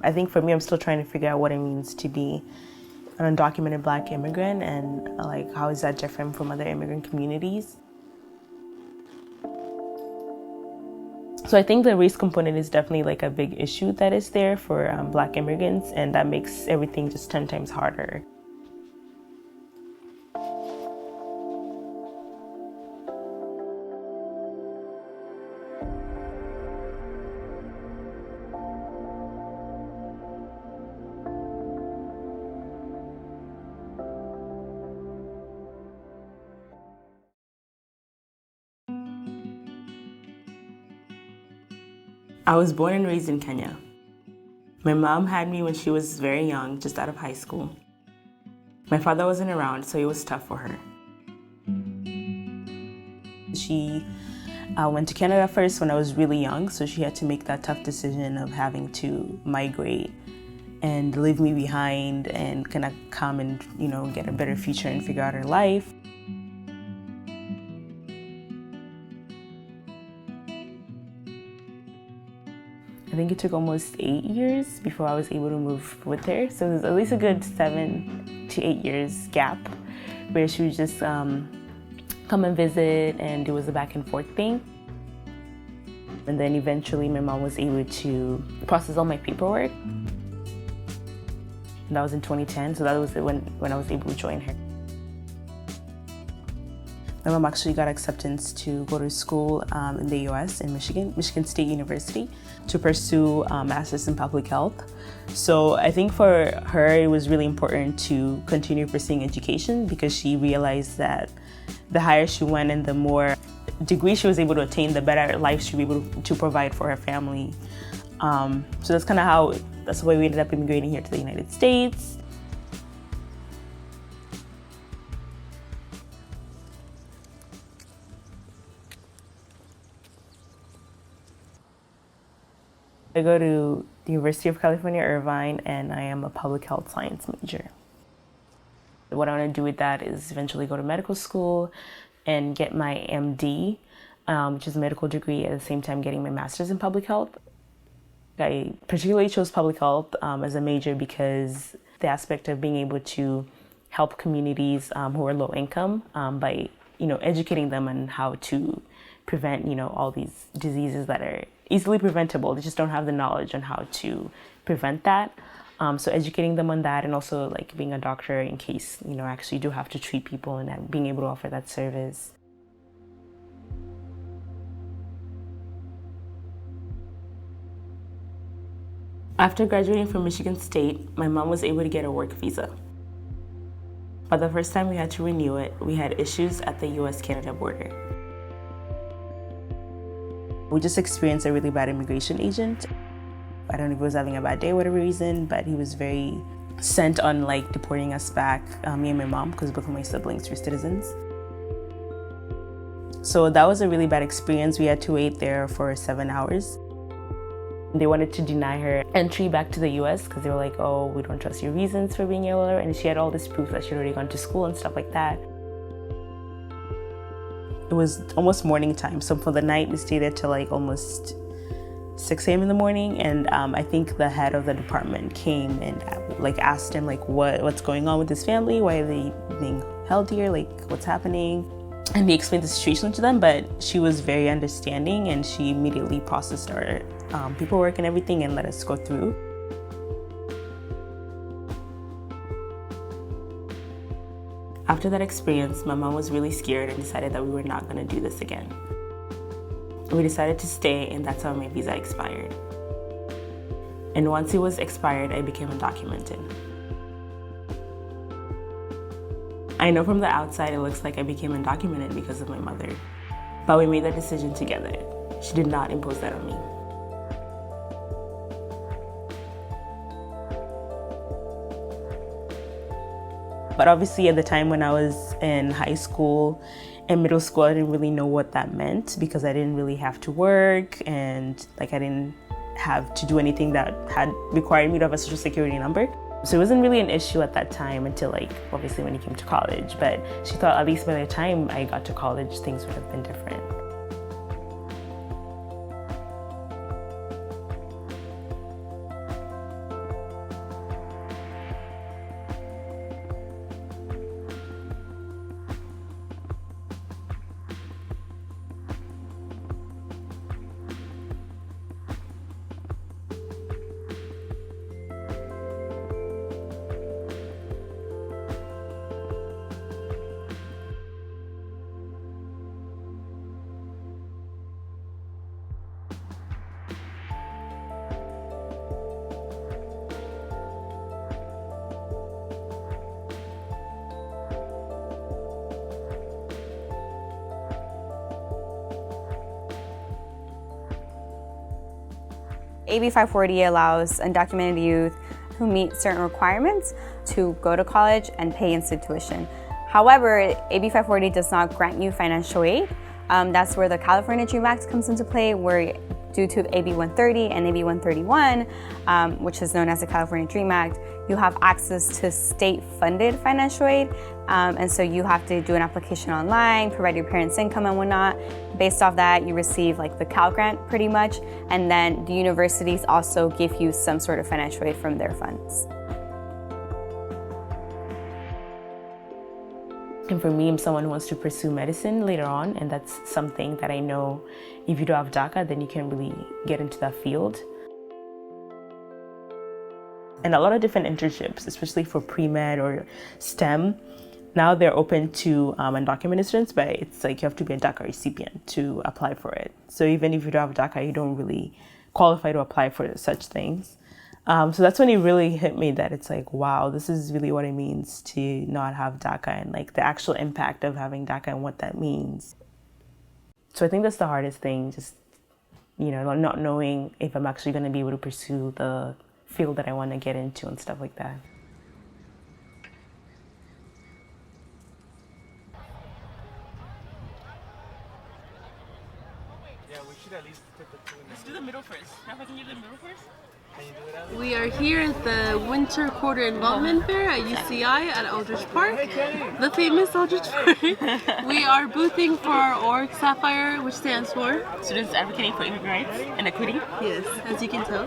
I think for me, I'm still trying to figure out what it means to be an undocumented Black immigrant and like how is that different from other immigrant communities. So I think the race component is definitely like a big issue that is there for Black immigrants, and that makes everything just 10 times harder. I was born and raised in Kenya. My mom had me when she was very young, just out of high school. My father wasn't around, so it was tough for her. She went to Canada first when I was really young, so she had to make that tough decision of having to migrate and leave me behind and kind of come and, get a better future and figure out her life. I think it took almost 8 years before I was able to move with her. So there's at least a good 7 to 8 years gap where she would just come and visit, and it was a back and forth thing. And then eventually my mom was able to process all my paperwork. And that was in 2010, so that was when I was able to join her. My mom actually got acceptance to go to school in the US in Michigan State University, to pursue a master's in public health. So I think for her it was really important to continue pursuing education, because she realized that the higher she went and the more degrees she was able to attain, the better life she'd be able to provide for her family. So that's why we ended up immigrating here to the United States. I go to the University of California, Irvine, and I am a public health science major. What I want to do with that is eventually go to medical school and get my MD, which is a medical degree, at the same time getting my master's in public health. I particularly chose public health as a major because the aspect of being able to help communities who are low income by educating them on how to prevent all these diseases that are easily preventable. They just don't have the knowledge on how to prevent that. So educating them on that, and also like being a doctor in case actually do have to treat people, and being able to offer that service. After graduating from Michigan State, my mom was able to get a work visa. But the first time we had to renew it, we had issues at the US-Canada border. We just experienced a really bad immigration agent. I don't know if he was having a bad day, whatever reason, but he was very sent on deporting us back, me and my mom, because both of my siblings were citizens. So that was a really bad experience. We had to wait there for 7 hours. They wanted to deny her entry back to the US because they were like, oh, we don't trust your reasons for being here. And she had all this proof that she'd already gone to school and stuff like that. It was almost morning time. So for the night, we stayed there till almost 6 a.m. in the morning. And I think the head of the department came and asked him what's going on with his family? Why are they being held here? What's happening? And he explained the situation to them, but she was very understanding, and she immediately processed our paperwork and everything and let us go through. After that experience, my mom was really scared and decided that we were not going to do this again. We decided to stay, and that's how my visa expired. And once it was expired, I became undocumented. I know from the outside it looks like I became undocumented because of my mother, but we made that decision together. She did not impose that on me. But obviously at the time when I was in high school and middle school, I didn't really know what that meant, because I didn't really have to work, and I didn't have to do anything that had required me to have a social security number. So it wasn't really an issue at that time until obviously when he came to college. But she thought at least by the time I got to college, things would have been different. AB 540 allows undocumented youth who meet certain requirements to go to college and pay instant tuition. However, AB 540 does not grant you financial aid. That's where the California DREAM Act comes into play, where due to AB 130 and AB 131, which is known as the California DREAM Act, you have access to state-funded financial aid. And so you have to do an application online, provide your parents' income and whatnot. Based off that, you receive like the Cal Grant pretty much. And then the universities also give you some sort of financial aid from their funds. And for me, I'm someone who wants to pursue medicine later on, and that's something that I know if you don't have DACA, then you can really get into that field. And a lot of different internships, especially for pre-med or STEM, now they're open to undocumented students, but it's like you have to be a DACA recipient to apply for it. So even if you don't have DACA, you don't really qualify to apply for such things. So that's when it really hit me that it's like, wow, this is really what it means to not have DACA and like the actual impact of having DACA and what that means. So I think that's the hardest thing, just, you know, not knowing if I'm actually going to be able to pursue the field that I want to get into and stuff like that. Yeah, we should at least put the two in. Let's do the middle first. Now if I can do the middle first? We are here at the Winter Quarter Involvement Fair at UCI at Aldrich Park, the famous Aldrich Park. We are boothing for our org, Sapphire, which stands for Students Advocating for Immigrant Rights and Equity. Yes, as you can tell.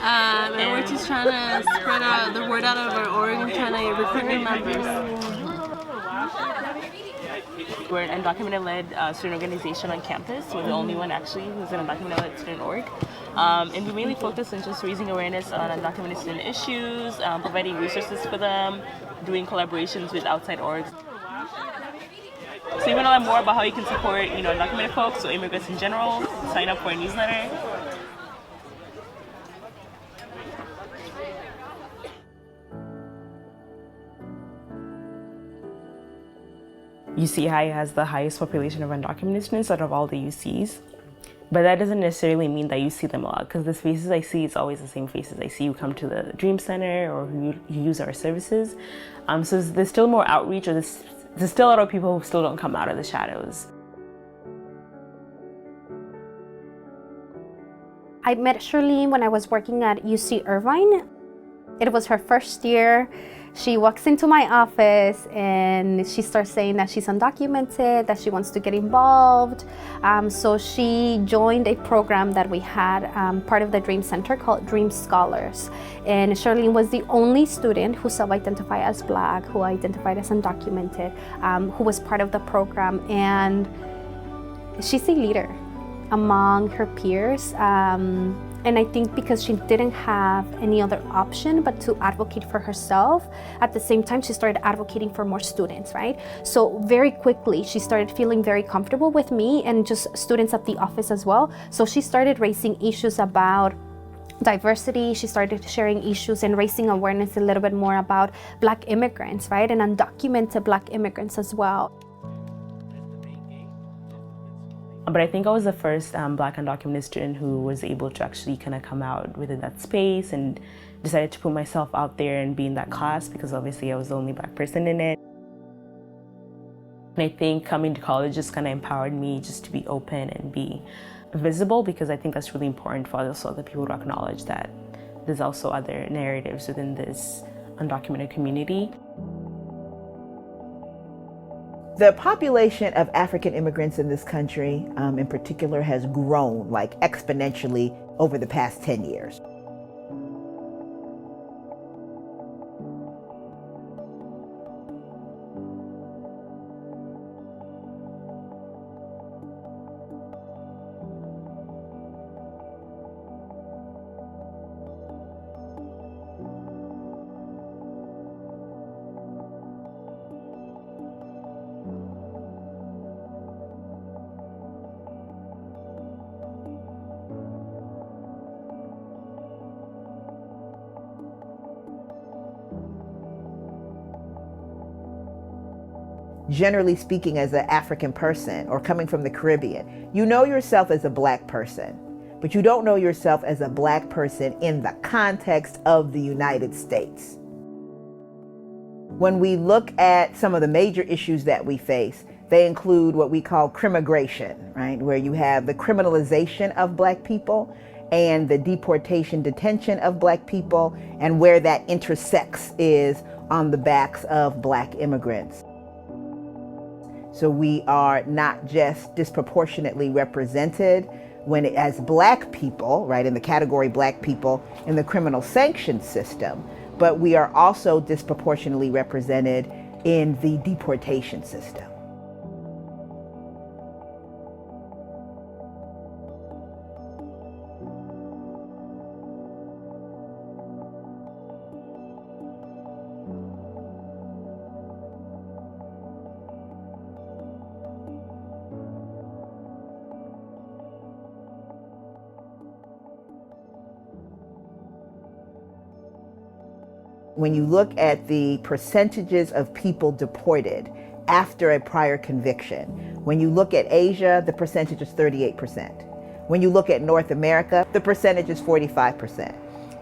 And we're just trying to spread out the word out of our org and trying to recruit new members. We're an undocumented-led student organization on campus. We're the only one actually who's an undocumented-led student org. And we mainly focus on just raising awareness on undocumented student issues, providing resources for them, doing collaborations with outside orgs. So you want to learn more about how you can support, you know, undocumented folks or immigrants in general, sign up for a newsletter. UCI has the highest population of undocumented students out of all the UCs. But that doesn't necessarily mean that you see them a lot, because the faces I see, it's always the same faces I see who come to the Dream Center or who use our services. So there's still more outreach, or there's still a lot of people who still don't come out of the shadows. I met Shirleen when I was working at UC Irvine. It was her first year. She walks into my office and she starts saying that she's undocumented, that she wants to get involved. So she joined a program that we had, part of the Dream Center, called Dream Scholars. And Shirleen was the only student who self-identified as Black, who identified as undocumented, who was part of the program. And she's a leader among her peers. And I think because she didn't have any other option but to advocate for herself, at the same time she started advocating for more students, right? So very quickly she started feeling very comfortable with me and just students at the office as well. So she started raising issues about diversity. She started sharing issues and raising awareness a little bit more about Black immigrants, right? And undocumented Black immigrants as well. But I think I was the first Black undocumented student who was able to actually kind of come out within that space and decided to put myself out there and be in that class, because obviously I was the only Black person in it. And I think coming to college just kind of empowered me just to be open and be visible, because I think that's really important for also other people to acknowledge that there's also other narratives within this undocumented community. The population of African immigrants in this country, in particular, has grown like exponentially over the past 10 years. Generally speaking, as an African person or coming from the Caribbean, you know yourself as a Black person, but you don't know yourself as a Black person in the context of the United States. When we look at some of the major issues that we face, they include what we call crimmigration, right? Where you have the criminalization of Black people and the deportation, detention of Black people, and where that intersects is on the backs of Black immigrants. So we are not just disproportionately represented as Black people, right, in the category Black people in the criminal sanctions system, but we are also disproportionately represented in the deportation system. When you look at the percentages of people deported after a prior conviction, when you look at Asia, the percentage is 38%. When you look at North America, the percentage is 45%.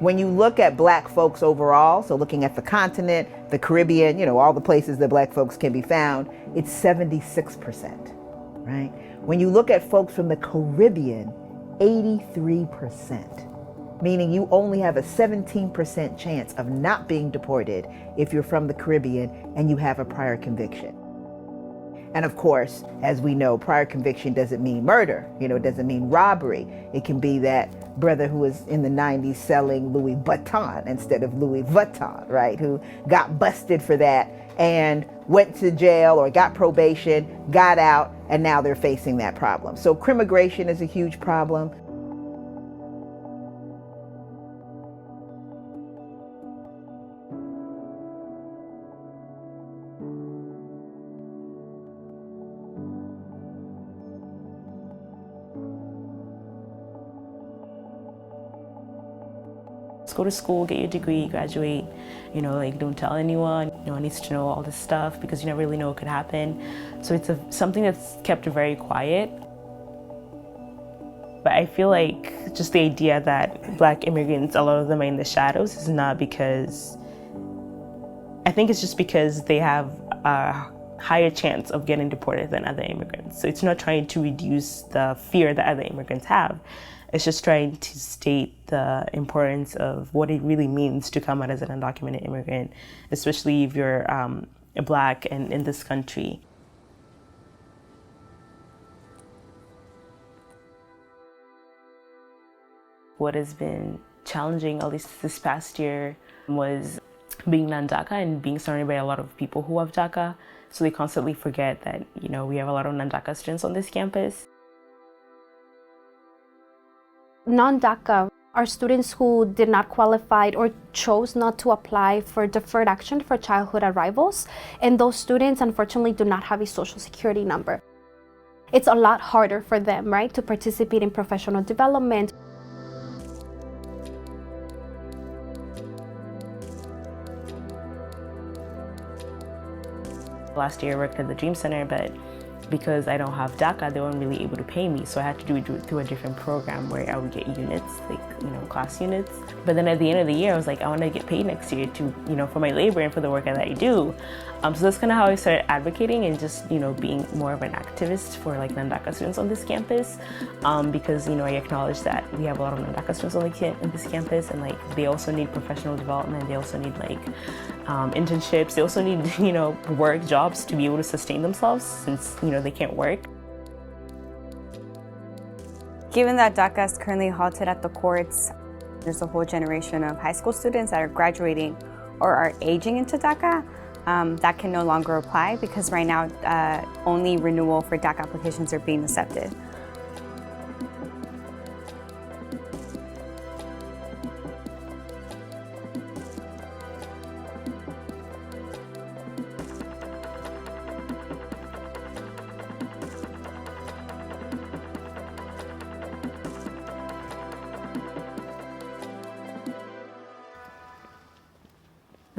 When you look at Black folks overall, so looking at the continent, the Caribbean, all the places that Black folks can be found, it's 76%, right? When you look at folks from the Caribbean, 83%. Meaning you only have a 17% chance of not being deported if you're from the Caribbean and you have a prior conviction. And of course, as we know, prior conviction doesn't mean murder, it doesn't mean robbery. It can be that brother who was in the 90s selling Louis Vuitton instead of Louis Vuitton, right? Who got busted for that and went to jail or got probation, got out, and now they're facing that problem. So crimmigration is a huge problem. Go to school, get your degree, graduate, don't tell anyone. No one needs to know all this stuff because you never really know what could happen. So it's something that's kept very quiet. But I feel like just the idea that Black immigrants, a lot of them are in the shadows, is not because, I think it's just because they have a higher chance of getting deported than other immigrants. So it's not trying to reduce the fear that other immigrants have. It's just trying to state the importance of what it really means to come out as an undocumented immigrant, especially if you're Black and in this country. What has been challenging, at least this past year, was being non-DACA and being surrounded by a lot of people who have DACA. So they constantly forget that, we have a lot of non-DACA students on this campus. Non-DACA are students who did not qualify or chose not to apply for deferred action for childhood arrivals. And those students, unfortunately, do not have a social security number. It's a lot harder for them, right, to participate in professional development. Last year I worked at the Dream Center, but because I don't have DACA, they weren't really able to pay me. So I had to do it through a different program where I would get units, class units. But then at the end of the year, I was like, I want to get paid next year for my labor and for the work that I do. So that's kind of how I started advocating and just, being more of an activist for non-DACA students on this campus. Because, I acknowledge that we have a lot of non-DACA students on this campus, and they also need professional development. They also need internships. They also need, work jobs to be able to sustain themselves since, they can't work. Given that DACA is currently halted at the courts, there's a whole generation of high school students that are graduating or are aging into DACA that can no longer apply because right now only renewal for DACA applications are being accepted.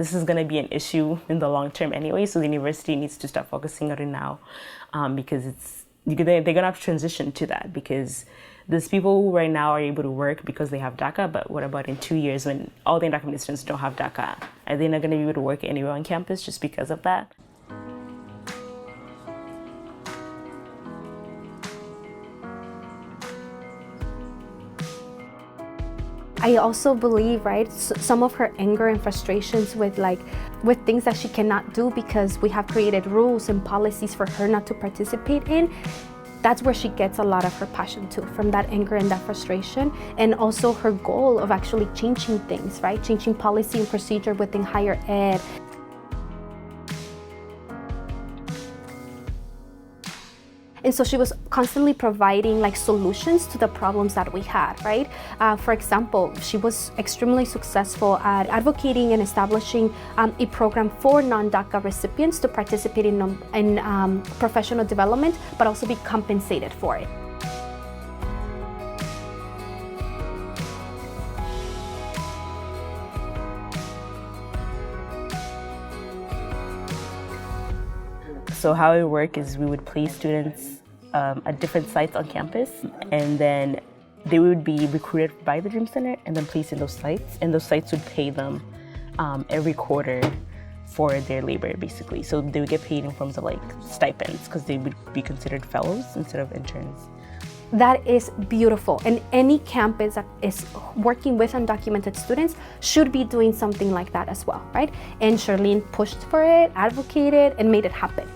This is going to be an issue in the long term anyway, so the university needs to start focusing on it now because they're going to have to transition to that because There's people who right now are able to work because they have DACA, but what about in 2 years when all the undocumented students don't have DACA? Are they not going to be able to work anywhere on campus just because of that? I also believe, right, some of her anger and frustrations with things that she cannot do because we have created rules and policies for her not to participate in. That's where she gets a lot of her passion too, from that anger and that frustration, and also her goal of actually changing things, right? Changing policy and procedure within higher ed. And so she was constantly providing solutions to the problems that we had, right? For example, she was extremely successful at advocating and establishing a program for non-DACA recipients to participate in professional development, but also be compensated for it. So how it would work is we would place students at different sites on campus, and then they would be recruited by the Dream Center and then placed in those sites, and those sites would pay them every quarter for their labor, basically. So they would get paid in forms of stipends because they would be considered fellows instead of interns. That is beautiful, and any campus that is working with undocumented students should be doing something like that as well, right? And Shirleen pushed for it, advocated, and made it happen.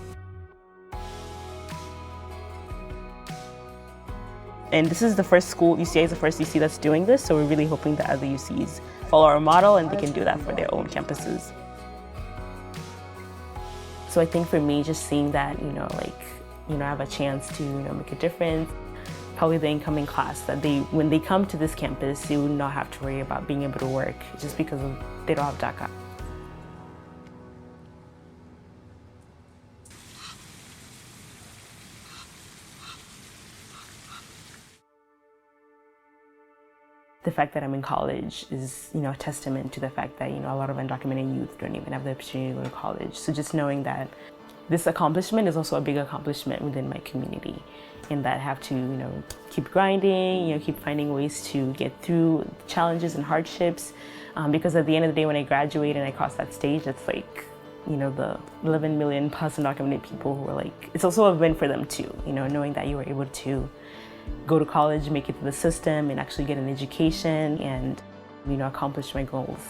And this is the first school, UCI is the first UC that's doing this, so we're really hoping that other UCs follow our model and they can do that for their own campuses. So I think for me, just seeing that, I have a chance to, make a difference. Probably the incoming class, that when they come to this campus, they would not have to worry about being able to work just because they don't have DACA. The fact that I'm in college is, a testament to the fact that, a lot of undocumented youth don't even have the opportunity to go to college. So just knowing that this accomplishment is also a big accomplishment within my community, and that I have to, keep grinding, keep finding ways to get through challenges and hardships. Because at the end of the day, when I graduate and I cross that stage, it's the 11 million plus undocumented people who are it's also a win for them too, knowing that you were able to go to college, make it through the system, and actually get an education and, accomplish my goals.